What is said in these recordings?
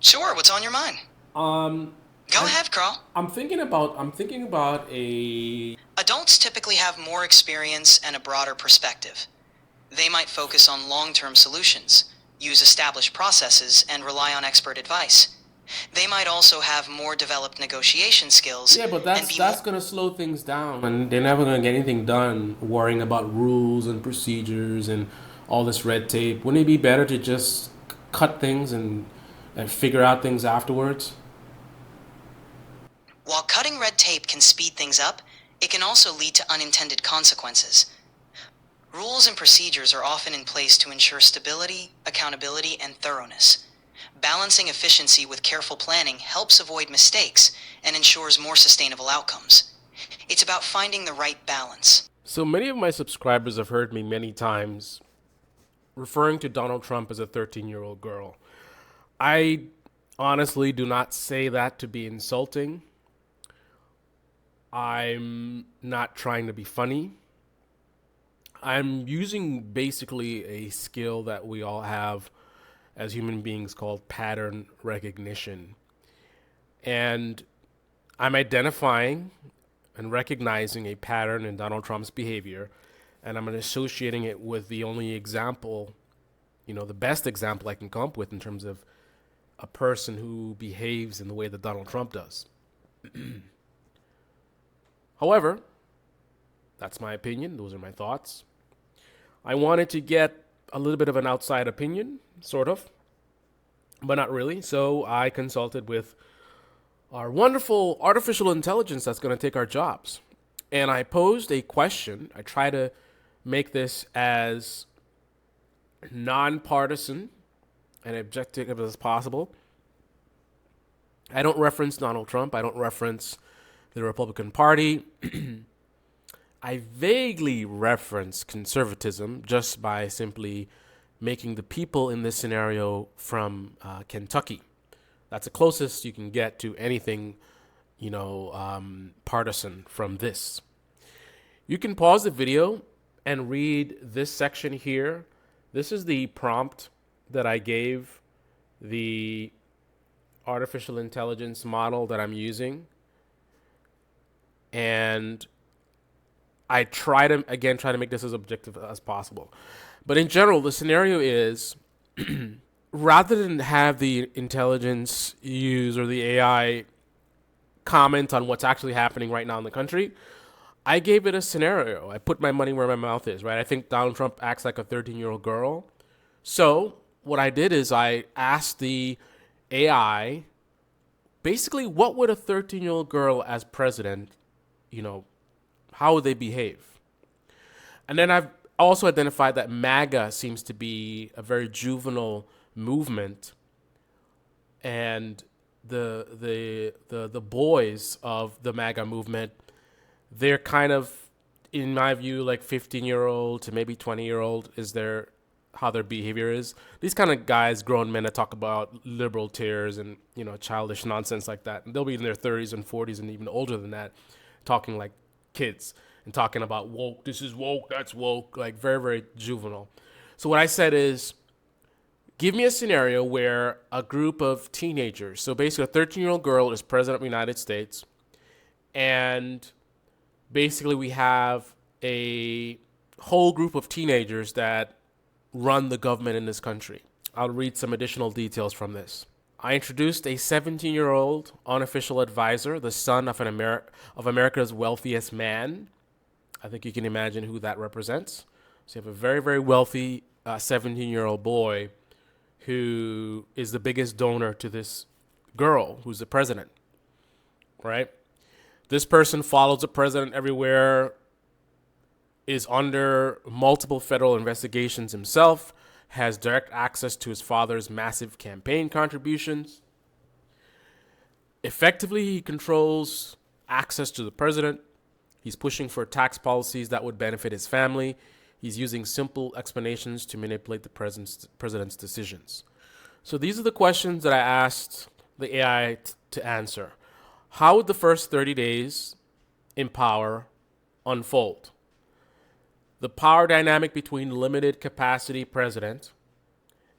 Sure, what's on your mind? Um, Go I'm ahead, Carl. I'm thinking about a Adults typically have more experience and a broader perspective. They might focus on long-term solutions, use established processes, and rely on expert advice. They might also have more developed negotiation skills yeah, but and that's be that's more... gonna slow things down, and they're never gonna get anything done worrying about rules and procedures and all this red tape. Wouldn't it be better to just cut things and figure out things afterwards? While cutting red tape can speed things up, it can also lead to unintended consequences. Rules and procedures are often in place to ensure stability, accountability, and thoroughness. Balancing efficiency with careful planning helps avoid mistakes and ensures more sustainable outcomes. It's about finding the right balance. So many of my subscribers have heard me many times referring to Donald Trump as a 13-year-old girl. I honestly do not say that to be insulting. I'm not trying to be funny. I'm using basically a skill that we all have as human beings called pattern recognition. And I'm identifying and recognizing a pattern in Donald Trump's behavior, and I'm associating it with the only example, the best example I can come up with in terms of a person who behaves in the way that Donald Trump does. However, that's my opinion. Those are my thoughts. I wanted to get a little bit of an outside opinion, sort of, but not really. So I consulted with our wonderful artificial intelligence that's going to take our jobs. And I posed a question. I try to make this as nonpartisan and objective as possible. I don't reference Donald Trump. I don't reference the Republican Party. I vaguely reference conservatism just by simply making the people in this scenario from Kentucky. That's the closest you can get to anything, partisan from this. You can pause the video and read this section here. This is the prompt that I gave the artificial intelligence model that I'm using. And I try to make this as objective as possible. But in general, the scenario is rather than have the intelligence use or the AI comment on what's actually happening right now in the country, I gave it a scenario. I put my money where my mouth is, right? I think Donald Trump acts like a 13-year-old girl. So what I did is I asked the AI basically what would a 13-year-old girl as president, you know, how would they behave? And then I've also identified that MAGA seems to be a very juvenile movement, and the boys of the MAGA movement, they're kind of, in my view, like 15-year-old to maybe 20-year-old is their how their behavior is. These kind of guys, grown men that talk about liberal tears and childish nonsense like that, and they'll be in their 30s and 40s and even older than that, talking like kids and talking about woke. This is woke. That's woke. Like very very juvenile. So what I said is, give me a scenario where a group of teenagers, so basically a 13-year-old girl is president of the United States, and basically we have a whole group of teenagers that run the government in this country. I'll read some additional details from this. I introduced a 17-year-old unofficial advisor, the son of of America's wealthiest man. I think you can imagine who that represents. So you have a very, very wealthy 17-year-old boy who is the biggest donor to this girl who's the president, right? This person follows the president everywhere, is under multiple federal investigations himself, has direct access to his father's massive campaign contributions. Effectively, he controls access to the president. He's pushing for tax policies that would benefit his family. He's using simple explanations to manipulate the president's decisions. So these are the questions that I asked the AI to answer. How would the first 30 days in power unfold? The power dynamic between limited capacity president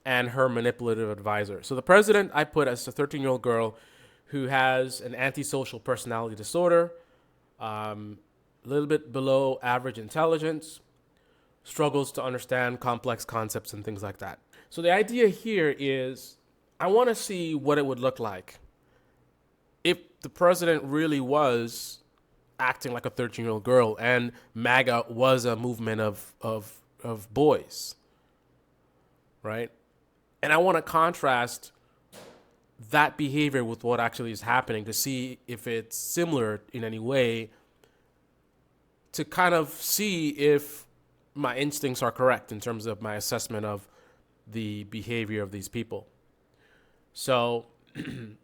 and her manipulative advisor. So the president I put as a 13-year-old girl who has an antisocial personality disorder, a little bit below average intelligence, struggles to understand complex concepts and things like that. So the idea here is I want to see what it would look like if the president really was acting like a 13-year-old girl and MAGA was a movement of boys, right? And I want to contrast that behavior with what actually is happening to see if it's similar in any way, to kind of see if my instincts are correct in terms of my assessment of the behavior of these people. So we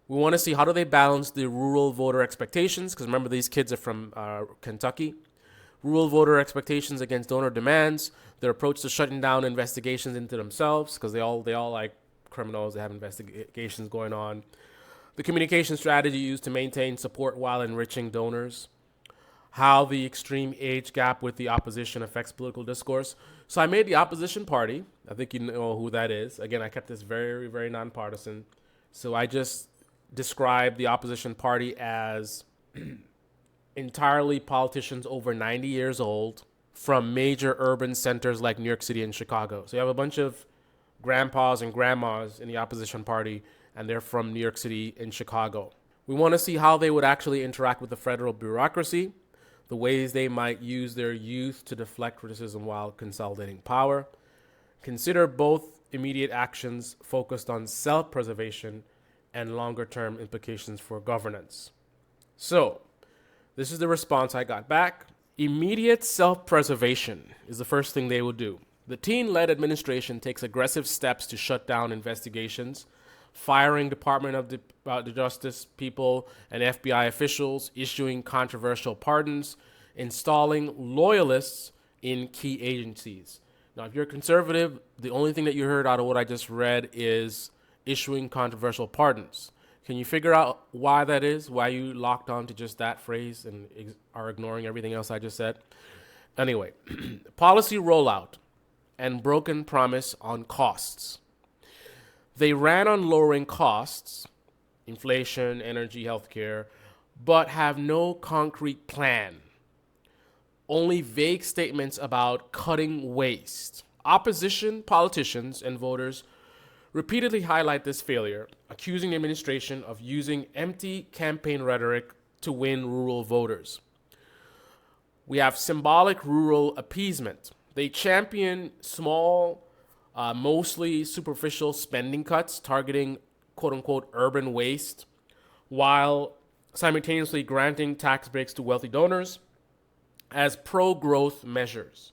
want to see how do they balance the rural voter expectations, because remember these kids are from Kentucky. Rural voter expectations against donor demands, their approach to shutting down investigations into themselves, because they all like criminals, they have investigations going on. The communication strategy used to maintain support while enriching donors. How the extreme age gap with the opposition affects political discourse. So I made the opposition party. I think you know who that is. Again, I kept this very, very nonpartisan. So I just described the opposition party as entirely politicians over 90 years old from major urban centers like New York City and Chicago. So you have a bunch of grandpas and grandmas in the opposition party, and they're from New York City and Chicago. We want to see how they would actually interact with the federal bureaucracy, the ways they might use their youth to deflect criticism while consolidating power. Consider both immediate actions focused on self-preservation and longer-term implications for governance. So, this is the response I got back. Immediate self-preservation is the first thing they will do. The teen-led administration takes aggressive steps to shut down investigations, firing Department of the Justice people and FBI officials, issuing controversial pardons, installing loyalists in key agencies. Now, if you're a conservative, the only thing that you heard out of what I just read is issuing controversial pardons. Can you figure out why that is? Why you locked on to just that phrase and are ignoring everything else I just said? Anyway, policy rollout and broken promise on costs. They ran on lowering costs, inflation, energy, healthcare, but have no concrete plan. Only vague statements about cutting waste. Opposition politicians and voters repeatedly highlight this failure, accusing the administration of using empty campaign rhetoric to win rural voters. We have symbolic rural appeasement. They champion small, mostly superficial spending cuts targeting quote-unquote urban waste, while simultaneously granting tax breaks to wealthy donors as pro-growth measures.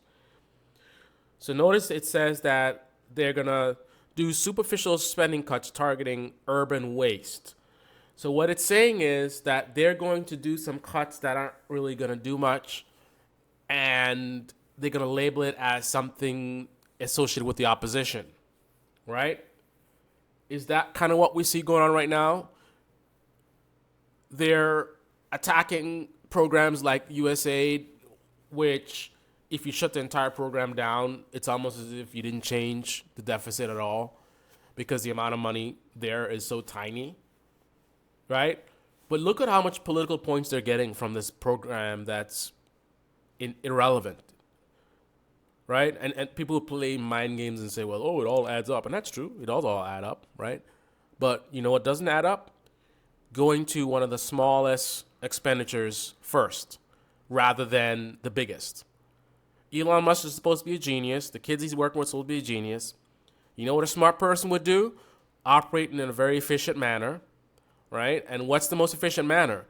So notice it says that they're going to do superficial spending cuts targeting urban waste. So what it's saying is that they're going to do some cuts that aren't really going to do much, and they're going to label it as something associated with the opposition, right? Is that kind of what we see going on right now? They're attacking programs like USAID, which if you shut the entire program down, it's almost as if you didn't change the deficit at all because the amount of money there is so tiny, right? But look at how much political points they're getting from this program that's irrelevant, right? And people play mind games and say, well, oh, it all adds up. And that's true. It does all add up, right? But you know what doesn't add up? Going to one of the smallest expenditures first rather than the biggest. Elon Musk is supposed to be a genius. The kids he's working with are supposed to be a genius. You know what a smart person would do? Operate in a very efficient manner, right? And what's the most efficient manner?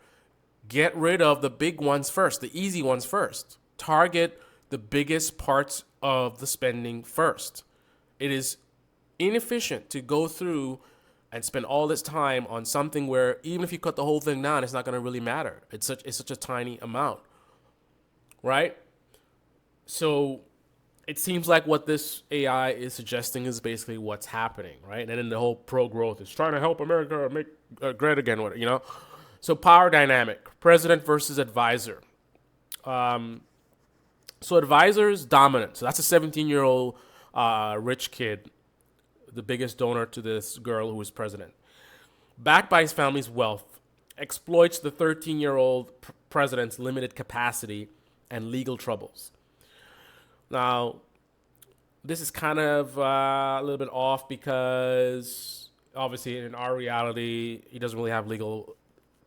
Get rid of the big ones first, the easy ones first. Target the biggest parts of the spending first. It is inefficient to go through and spend all this time on something where even if you cut the whole thing down, it's not going to really matter. It's such a tiny amount, right? So it seems like what this AI is suggesting is basically what's happening, right? And then the whole pro-growth is trying to help America make great again, you know? So power dynamic, president versus advisor. So advisor's dominant. So that's a 17-year-old rich kid the biggest donor to this girl who was president, backed by his family's wealth, exploits the 13-year-old president's limited capacity and legal troubles. Now, this is kind of a little bit off because obviously in our reality, he doesn't really have legal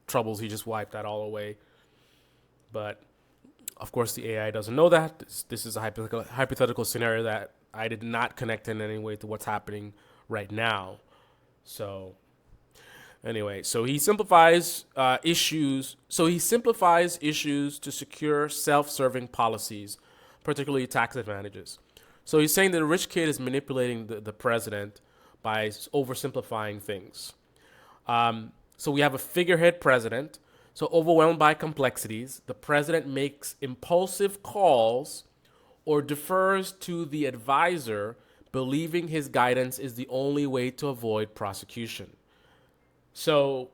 troubles. He just wiped that all away. But of course, the AI doesn't know that. This is a hypothetical scenario that I did not connect in any way to what's happening right now. So anyway, so he simplifies issues. So he simplifies issues to secure self-serving policies, particularly tax advantages. So he's saying that the rich kid is manipulating the president by oversimplifying things. So we have a figurehead president. So overwhelmed by complexities, the president makes impulsive calls or defers to the advisor, believing his guidance is the only way to avoid prosecution. So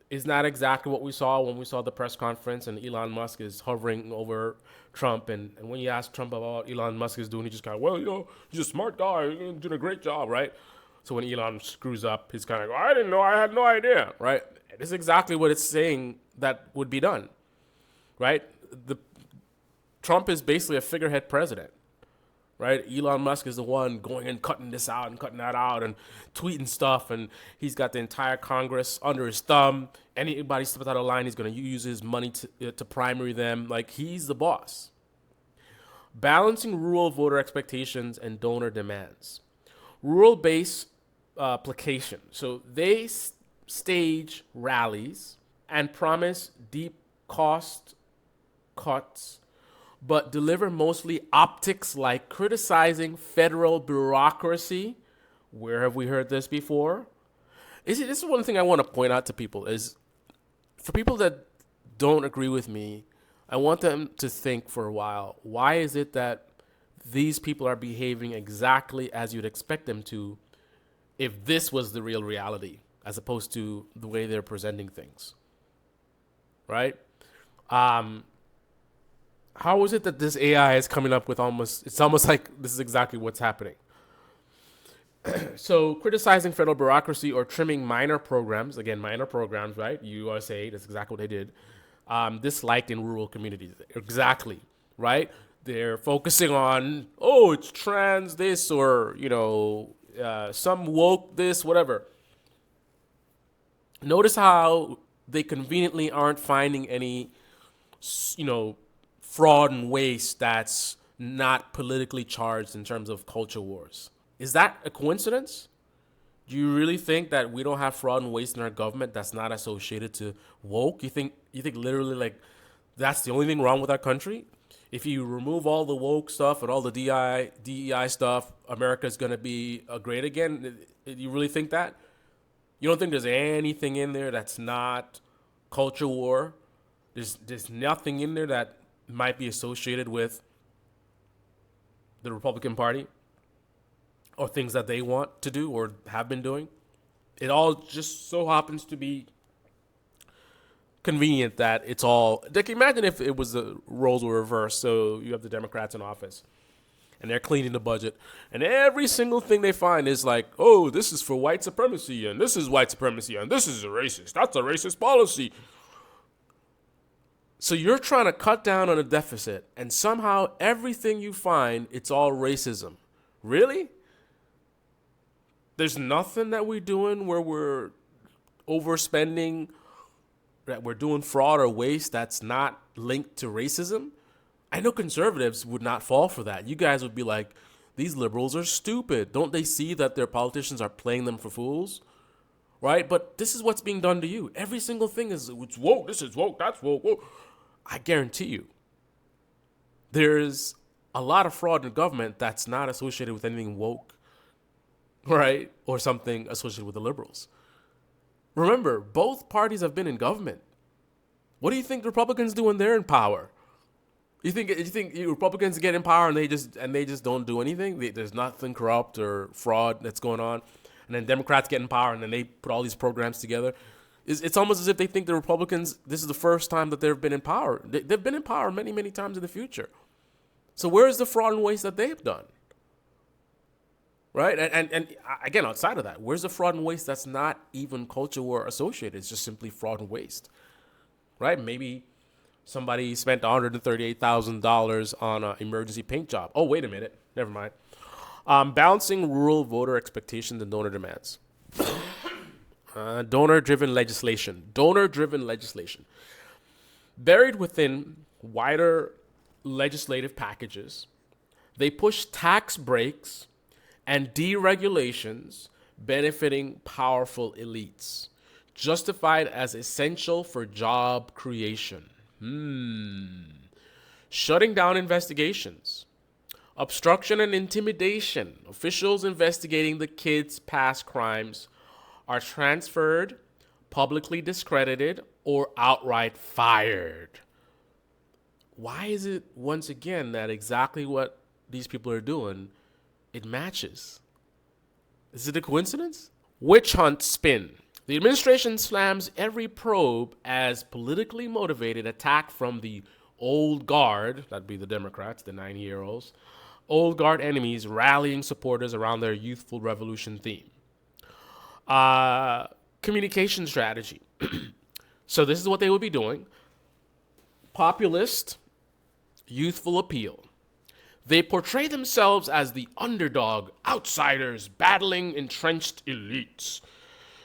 is not exactly what we saw when we saw the press conference and Elon Musk is hovering over Trump. And when you ask Trump about what Elon Musk is doing, he just kind of, well, he's a smart guy, he's doing a great job, right? So when Elon screws up, he's kind of like, I didn't know, I had no idea, right? This is exactly what it's saying that would be done, right? Trump is basically a figurehead president, right? Elon Musk is the one going and cutting this out and cutting that out and tweeting stuff, and he's got the entire Congress under his thumb. Anybody steps out of line, he's going to use his money to primary them. Like, he's the boss. Balancing rural voter expectations and donor demands. Rural base placation. So they stage rallies and promise deep cost cuts, but deliver mostly optics like criticizing federal bureaucracy. Where have we heard this before? This is one thing I want to point out to people is, for people that don't agree with me, I want them to think for a while, why is it that these people are behaving exactly as you'd expect them to if this was the real reality, as opposed to the way they're presenting things, right? How is it that this AI is coming up with it's almost like this is exactly what's happening. So criticizing federal bureaucracy or trimming minor programs, right? USA, that's exactly what they did. Disliked in rural communities, exactly, right? They're focusing on, it's trans this or, some woke this, whatever. Notice how they conveniently aren't finding any, fraud and waste that's not politically charged in terms of culture wars. Is that a coincidence? Do you really think that we don't have fraud and waste in our government that's not associated to woke? You think literally like that's the only thing wrong with our country? If you remove all the woke stuff and all the DEI stuff, America's going to be great again? You really think that? You don't think there's anything in there that's not culture war? There's nothing in there that might be associated with the Republican Party or things that they want to do or have been doing? It all just so happens to be convenient that it's all... Like, imagine if it was the roles were reversed. So you have the Democrats in office and they're cleaning the budget, and every single thing they find is like, this is for white supremacy, and this is white supremacy, and this is a racist. That's a racist policy. So you're trying to cut down on a deficit, and somehow everything you find, it's all racism. Really? There's nothing that we're doing where we're overspending, that we're doing fraud or waste that's not linked to racism? I know conservatives would not fall for that. You guys would be like, these liberals are stupid. Don't they see that their politicians are playing them for fools? Right? But this is what's being done to you. Every single thing is, it's woke, this is woke, that's woke, woke. I guarantee you, there's a lot of fraud in government that's not associated with anything woke, right? Or something associated with the liberals. Remember, both parties have been in government. What do you think the Republicans do when they're in power? You think Republicans get in power and they just don't do anything? There's nothing corrupt or fraud that's going on, and then Democrats get in power and then they put all these programs together. It's almost as if they think the Republicans, this is the first time that they've been in power. They've been in power many, many times in the future. So where is the fraud and waste that they've done? right? And again, outside of that, where's the fraud and waste that's not even culture war associated? It's just simply fraud and waste, right? Maybe somebody spent $138,000 on an emergency paint job. Oh, wait a minute. Never mind. Balancing rural voter expectations and donor demands. Donor-driven legislation. Donor-driven legislation. Buried within wider legislative packages, they push tax breaks and deregulations benefiting powerful elites, justified as essential for job creation. Shutting down investigations. Obstruction and intimidation. Officials investigating the kids' past crimes are transferred, publicly discredited, or outright fired. Why is it, once again, that exactly what these people are doing, it matches? Is it a coincidence? Witch hunt spin. The administration slams every probe as politically motivated attack from the old guard, that'd be the Democrats, the 90-year-olds, old guard enemies rallying supporters around their youthful revolution theme. Communication strategy. So this is what they would be doing. Populist, youthful appeal. They portray themselves as the underdog, outsiders battling entrenched elites.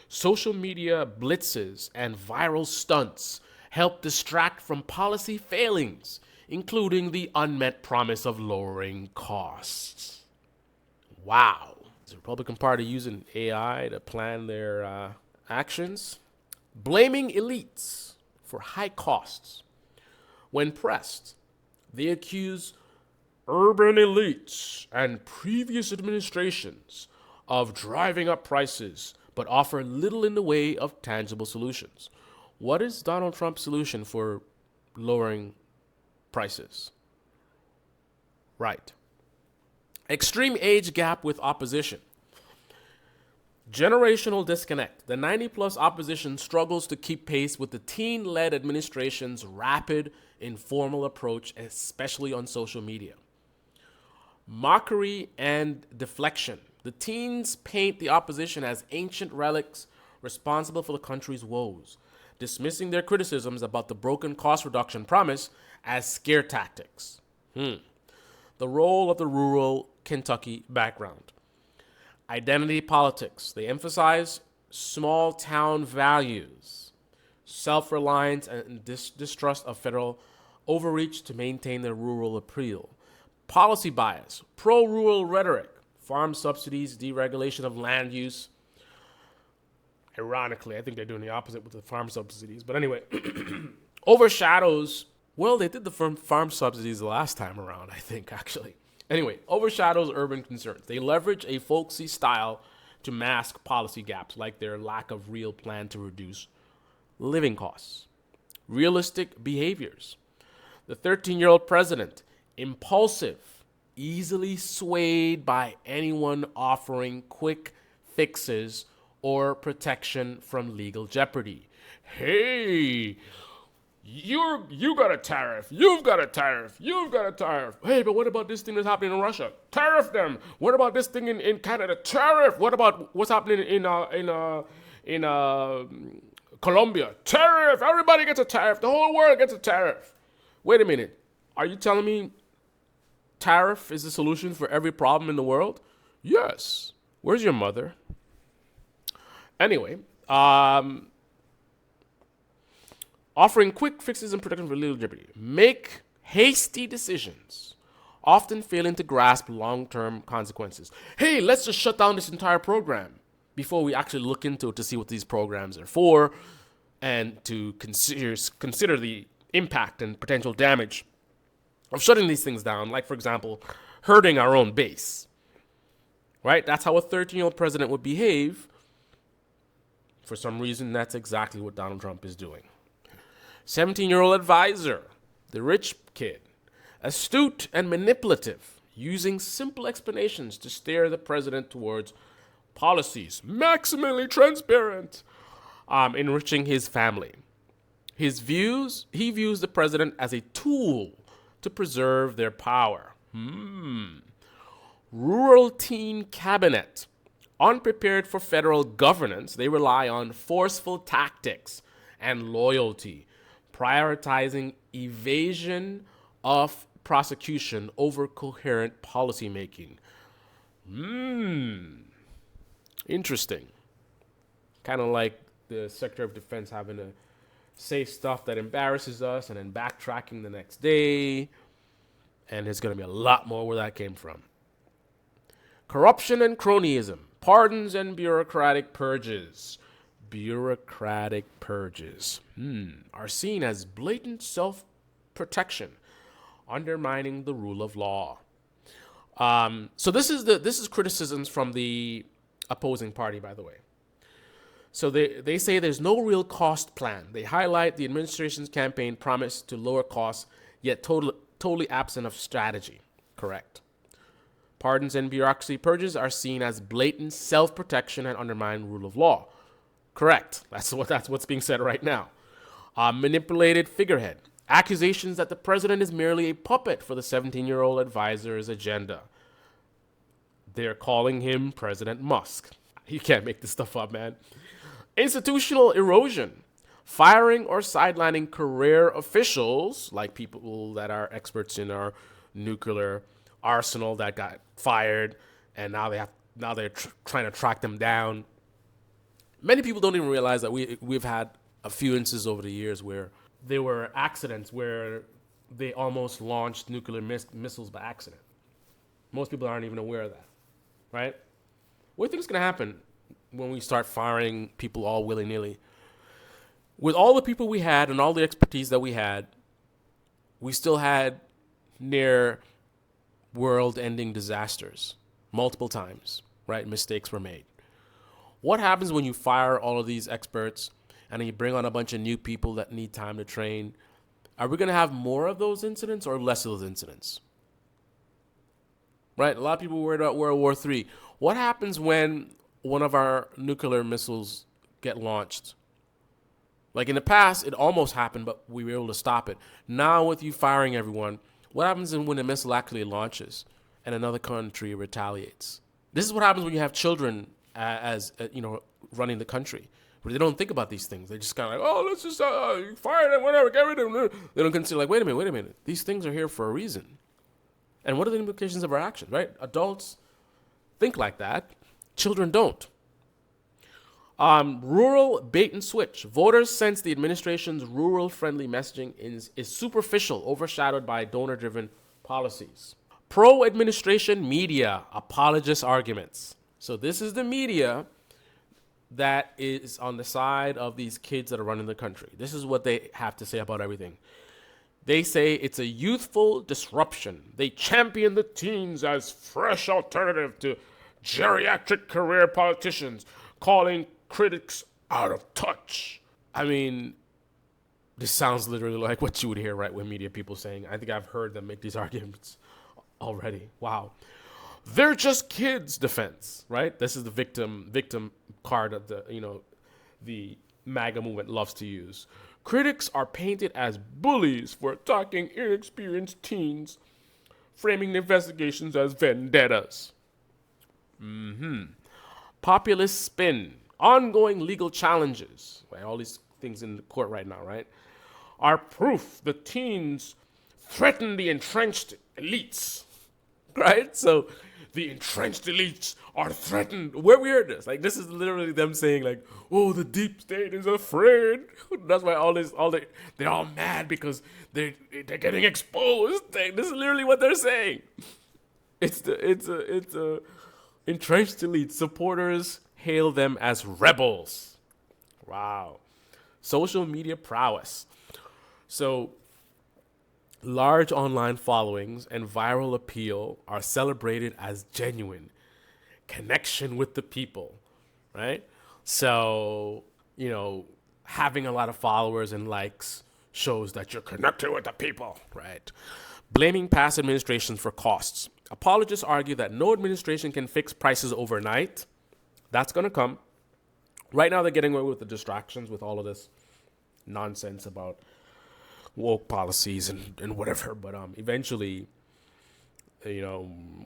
Social media blitzes and viral stunts help distract from policy failings, including the unmet promise of lowering costs. Wow. Is the Republican Party using AI to plan their actions? Blaming elites for high costs. When pressed, they accuse urban elites and previous administrations of driving up prices, but offer little in the way of tangible solutions. What is Donald Trump's solution for lowering prices? Right. Extreme age gap with opposition. Generational disconnect. The 90-plus opposition struggles to keep pace with the teen-led administration's rapid, informal approach, especially on social media. Mockery and deflection. The teens paint the opposition as ancient relics responsible for the country's woes, dismissing their criticisms about the broken cost reduction promise as scare tactics. The role of the rural Kentucky background. Identity politics. They emphasize small town values, self-reliance, and distrust of federal overreach to maintain their rural appeal. Policy bias, pro-rural rhetoric, farm subsidies, deregulation of land use. Ironically, I think they're doing the opposite with the farm subsidies. But anyway, overshadows, well, they did the farm subsidies the last time around, I think, actually. Anyway, overshadows urban concerns. They leverage a folksy style to mask policy gaps, like their lack of real plan to reduce living costs. Realistic behaviors. The 13-year-old president, impulsive, easily swayed by anyone offering quick fixes or protection from legal jeopardy. Hey, you got a tariff. You've got a tariff. You've got a tariff. Hey, but what about this thing that's happening in Russia? Tariff them. What about this thing in Canada? Tariff. What about what's happening in Colombia? Tariff. Everybody gets a tariff. The whole world gets a tariff. Wait a minute. Are you telling me tariff is the solution for every problem in the world? Yes. Where's your mother? Anyway, offering quick fixes and protection for legal jeopardy. Make hasty decisions, often failing to grasp long-term consequences. Hey, let's just shut down this entire program before we actually look into it to see what these programs are for and to consider the impact and potential damage of shutting these things down, like, for example, hurting our own base. Right? That's how a 13-year-old president would behave. For some reason, that's exactly what Donald Trump is doing. 17-year-old advisor, the rich kid, astute and manipulative, using simple explanations to steer the president towards policies, maximally transparent, enriching his family. He views the president as a tool to preserve their power. Rural teen cabinet. Unprepared for federal governance, they rely on forceful tactics and loyalty, prioritizing evasion of prosecution over coherent policymaking. Interesting. Kind of like the Secretary of Defense having to say stuff that embarrasses us and then backtracking the next day. And there's going to be a lot more where that came from. Corruption and cronyism, pardons and bureaucratic purges. Bureaucratic purges are seen as blatant self-protection, undermining the rule of law. So this is criticisms from the opposing party, by the way. So they say there's no real cost plan. They highlight the administration's campaign promise to lower costs, yet totally absent of strategy. Correct. Pardons and bureaucracy purges are seen as blatant self-protection and undermine rule of law. Correct. That's what's being said right now. Manipulated figurehead. Accusations that the president is merely a puppet for the 17-year-old advisor's agenda. They're calling him President Musk. You can't make this stuff up, man. Institutional erosion. Firing or sidelining career officials, like people that are experts in our nuclear arsenal that got fired, and now they're trying to track them down. Many people don't even realize that we've had a few instances over the years where there were accidents where they almost launched nuclear missiles by accident. Most people aren't even aware of that, right? What do you think is going to happen when we start firing people all willy-nilly? With all the people we had and all the expertise that we had, we still had near world-ending disasters multiple times, right? Mistakes were made. What happens when you fire all of these experts and then you bring on a bunch of new people that need time to train? Are we going to have more of those incidents or less of those incidents? Right? A lot of people worried about World War III. What happens when one of our nuclear missiles get launched? Like in the past, it almost happened, but we were able to stop it. Now with you firing everyone, what happens when a missile actually launches and another country retaliates? This is what happens when you have children running the country, where they don't think about these things. They're just kind of like, oh, let's just fire them, whatever, get rid of them. They don't consider, like, wait a minute. These things are here for a reason. And what are the implications of our actions, right? Adults think like that. Children don't. Rural bait and switch. Voters sense the administration's rural-friendly messaging is superficial, overshadowed by donor-driven policies. Pro-administration media, apologist arguments. So this is the media that is on the side of these kids that are running the country. This is what they have to say about everything. They say it's a youthful disruption. They champion the teens as fresh alternative to geriatric career politicians, calling critics out of touch. I mean, this sounds literally like what you would hear right-wing media people saying. I think I've heard them make these arguments already. Wow. They're just kids defense, right? This is the victim card of the MAGA movement loves to use. Critics are painted as bullies for attacking inexperienced teens, framing the investigations as vendettas. Populist spin. Ongoing legal challenges, right? All these things in the court right now, right? Are proof the teens threaten the entrenched elites, right? So the entrenched elites are threatened. Where we heard this, like this is literally them saying like, oh, the deep state is afraid. That's why they're all mad because they're getting exposed. This is literally what they're saying. It's a entrenched elite. Supporters hail them as rebels. Wow. Social media prowess. So large online followings and viral appeal are celebrated as genuine connection with the people, right? So, having a lot of followers and likes shows that you're connected with the people, right? Blaming past administrations for costs. Apologists argue that no administration can fix prices overnight. That's going to come. Right now, they're getting away with the distractions with all of this nonsense about woke policies and whatever. But eventually,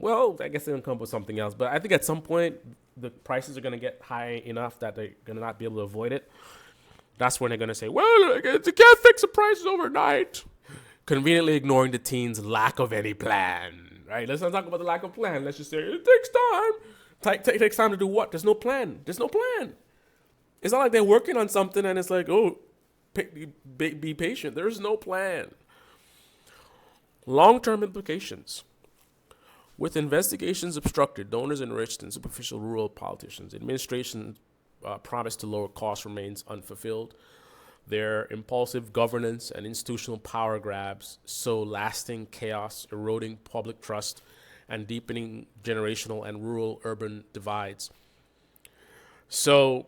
well, I guess it'll come with something else. But I think at some point, the prices are going to get high enough that they're going to not be able to avoid it. That's when they're going to say, well, you can't fix the prices overnight. Conveniently ignoring the teens' lack of any plan, right? Let's not talk about the lack of plan. Let's just say, it takes time. It takes time to do what? There's no plan. There's no plan. It's not like they're working on something and it's like, oh, be patient. There's no plan. Long-term implications. With investigations obstructed, donors enriched, and superficial rural politicians, administration promise to lower costs remains unfulfilled. Their impulsive governance and institutional power grabs sow lasting chaos, eroding public trust and deepening generational and rural-urban divides. So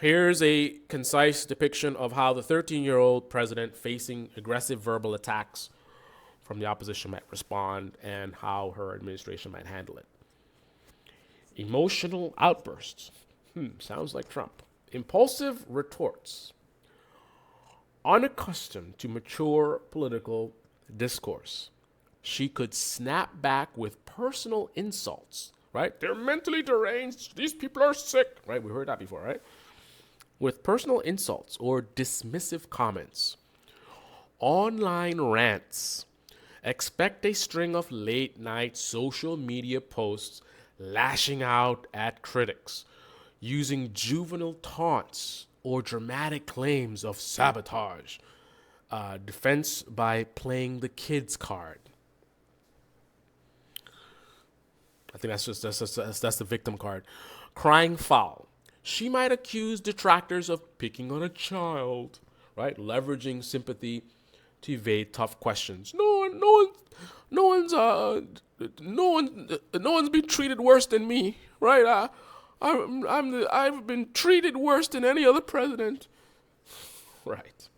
here's a concise depiction of how the 13-year-old president facing aggressive verbal attacks from the opposition might respond and how her administration might handle it. Emotional outbursts. Sounds like Trump. Impulsive retorts. Unaccustomed to mature political discourse, she could snap back with personal insults, right? They're mentally deranged. These people are sick, right? We heard that before, right? With personal insults or dismissive comments. Online rants. Expect a string of late-night social media posts lashing out at critics, using juvenile taunts or dramatic claims of sabotage, defense by playing the kids card. I think that's the victim card. Crying foul. She might accuse detractors of picking on a child, right? Leveraging sympathy to evade tough questions. No one's been treated worse than me, right? I've been treated worse than any other president, right?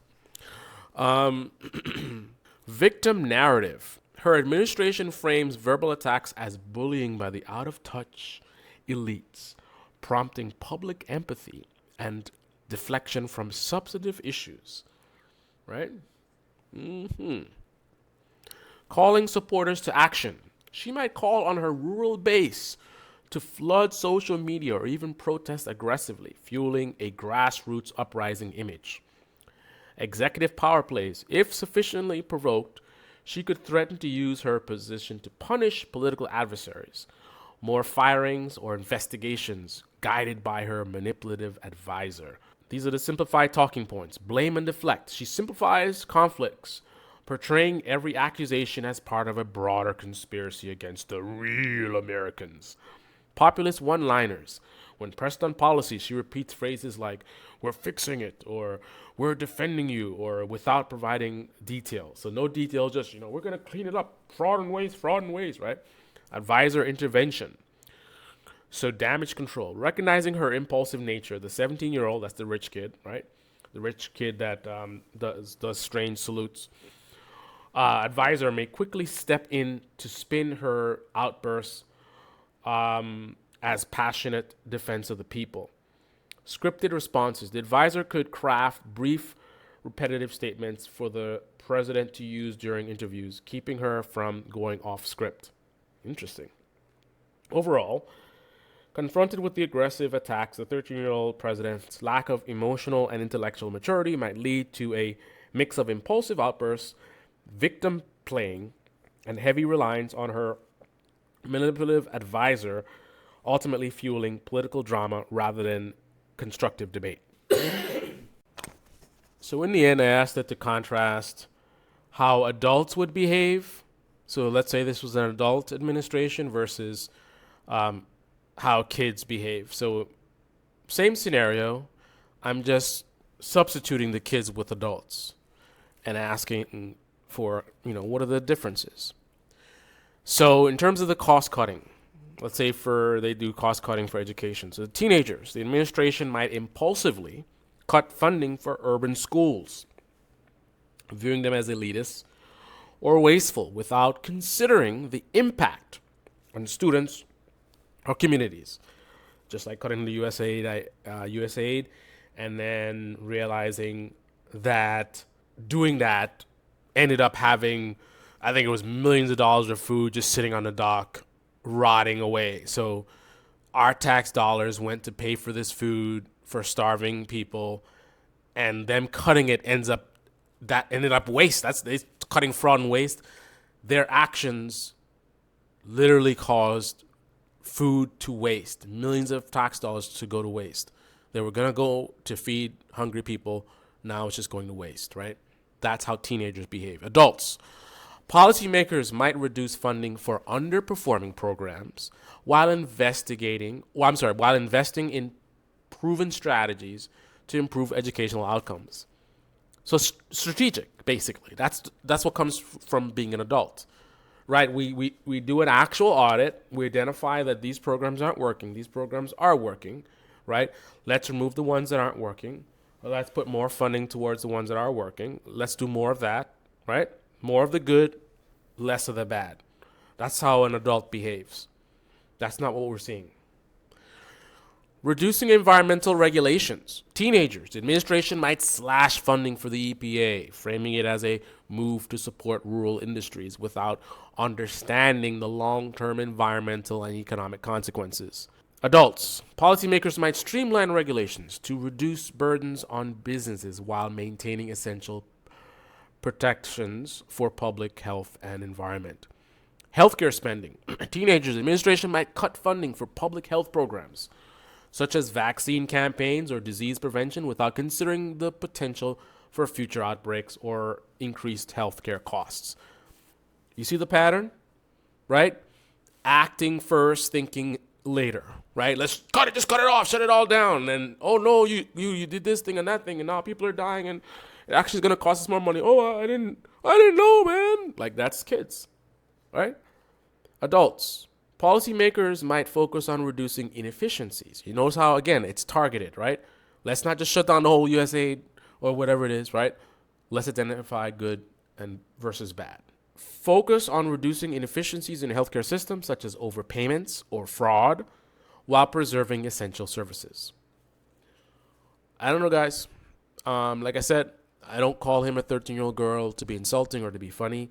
Victim narrative. Her administration frames verbal attacks as bullying by the out-of-touch elites, prompting public empathy and deflection from substantive issues, right? Calling supporters to action. She might call on her rural base to flood social media or even protest aggressively, fueling a grassroots uprising image. Executive power plays. If sufficiently provoked, she could threaten to use her position to punish political adversaries. More firings or investigations guided by her manipulative advisor. These are the simplified talking points. Blame and deflect. She simplifies conflicts, portraying every accusation as part of a broader conspiracy against the real Americans. Populist one-liners. When pressed on policy, she repeats phrases like, we're fixing it, or we're defending you, or without providing details. So no details, just, we're going to clean it up. Fraud and waste, right? Advisor intervention. So damage control. Recognizing her impulsive nature, the 17-year-old, that's the rich kid, right? The rich kid that does strange salutes. Advisor may quickly step in to spin her outbursts as passionate defense of the people. Scripted responses. The advisor could craft brief, repetitive statements for the president to use during interviews, keeping her from going off script. Interesting. Overall, confronted with the aggressive attacks, the 13-year-old president's lack of emotional and intellectual maturity might lead to a mix of impulsive outbursts, victim playing, and heavy reliance on her manipulative advisor, ultimately fueling political drama rather than constructive debate. So in the end, I asked it to contrast how adults would behave. So let's say this was an adult administration versus how kids behave. So same scenario, I'm just substituting the kids with adults and asking for, what are the differences? So in terms of the cost cutting, let's say they do cost cutting for education. So the teenagers, the administration might impulsively cut funding for urban schools, viewing them as elitist or wasteful without considering the impact on students or communities. Just like cutting the USAID, and then realizing that doing that ended up having I think it was millions of dollars of food just sitting on the dock, rotting away. So our tax dollars went to pay for this food for starving people, and them cutting it ended up waste. That's they cutting fraud and waste. Their actions literally caused food to waste, millions of tax dollars to go to waste. They were gonna go to feed hungry people. Now it's just going to waste, right? That's how teenagers behave. Adults. Policymakers might reduce funding for underperforming programs while while investing in proven strategies to improve educational outcomes. So strategic, basically. That's what comes from being an adult, right? We do an actual audit. We identify that these programs aren't working. These programs are working, right? Let's remove the ones that aren't working. Let's put more funding towards the ones that are working. Let's do more of that, right? More of the good, less of the bad. That's how an adult behaves. That's not what we're seeing. Reducing environmental regulations. Teenagers. The administration might slash funding for the EPA, framing it as a move to support rural industries without understanding the long-term environmental and economic consequences. Adults. Policymakers might streamline regulations to reduce burdens on businesses while maintaining essential protections for public health and environment. Healthcare spending. Teenagers. The administration might cut funding for public health programs, such as vaccine campaigns or disease prevention, without considering the potential for future outbreaks or increased healthcare costs. You see the pattern, right? Acting first, thinking later, right? Let's cut it, just cut it off, shut it all down. And oh no, you did this thing and that thing, and now people are dying, and it actually is gonna cost us more money. Oh, I didn't know, man. Like, that's kids, right? Adults. Policymakers might focus on reducing inefficiencies. You notice how, again, it's targeted, right? Let's not just shut down the whole USAID or whatever it is, right? Let's identify good and versus bad. Focus on reducing inefficiencies in the healthcare system, such as overpayments or fraud, while preserving essential services. I don't know, guys. Like I said, I don't call him a 13-year-old girl to be insulting or to be funny.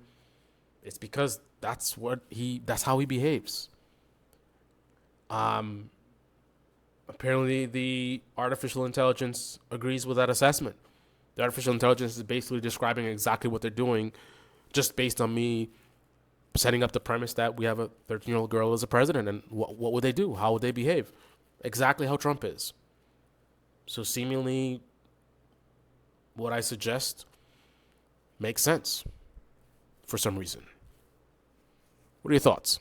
It's because that's how he behaves. Apparently the artificial intelligence agrees with that assessment. The artificial intelligence is basically describing exactly what they're doing, just based on me setting up the premise that we have a 13-year-old girl as a president, and what would they do? How would they behave? Exactly how Trump is. So seemingly what I suggest makes sense for some reason. What are your thoughts?